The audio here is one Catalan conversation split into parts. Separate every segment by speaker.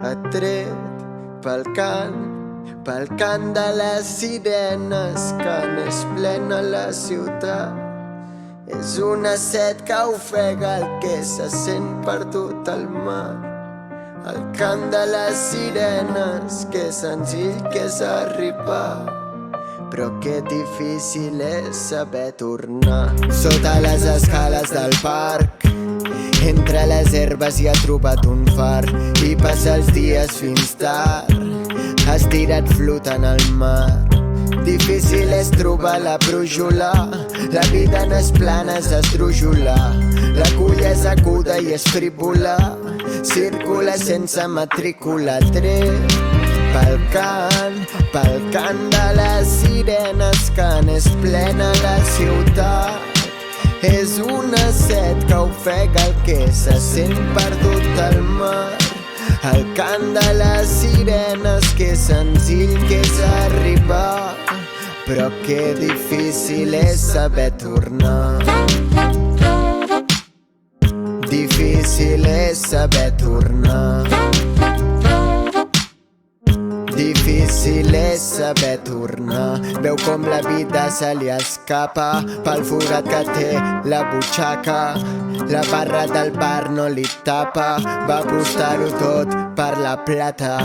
Speaker 1: atret pel cant de les sirenes que n'és plena la ciutat. És una set que ofega el que se sent perdut al mar. El cant de les sirenes, que senzill que és arribar, però que difícil és saber tornar. Sota les escales del parc, entre les herbes hi ha trobat un far i passa els dies fins tard, estirat flotant al mar. Difícil és trobar la brújula, la vida no és plana, és esdrújula. La culla és aguda i és frívola, circula sense matrícula. Tret pel cant de les sirenes que n'és plena la ciutat. És una set que ofega el que se sent perdut al mar. El cant de les sirenes, que senzill que és arribar, però que difícil és saber tornar. Difícil és saber tornar. Difícil és saber tornar. Veu com la vida se li escapa pel forat que té la butxaca. La barra del bar no li tapa, va apostar-ho tot per la plata.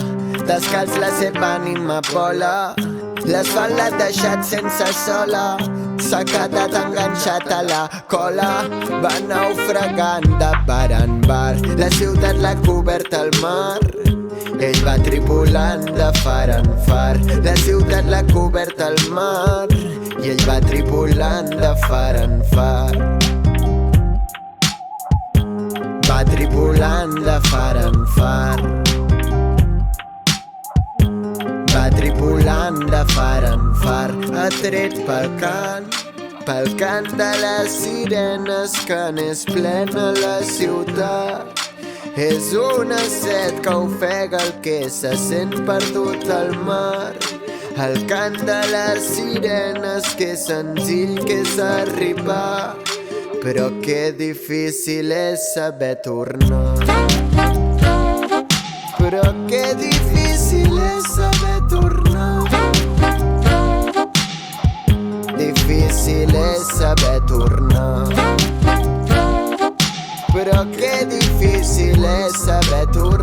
Speaker 1: Descalç la seva ànima vola, l'asfalt l'ha deixat sense sola. S'ha quedat enganxat a la cola, va naufragant de bar en bar. La ciutat l'ha cobert al mar, ell va tripulant de far en far. La ciutat l'ha cobert al mar i ell va tripulant de far en far. Va tripulant de far en far. Va tripulant de far en far. Atret pel cant de les sirenes que n'és plena la ciutat. És una set que ofega el que se sent perdut al mar. El cant de les sirenes, que senzill que és arribar, però que difícil és saber tornar. Però que difícil és saber tornar. Difícil és saber tornar. Però que difícil és saber tornar.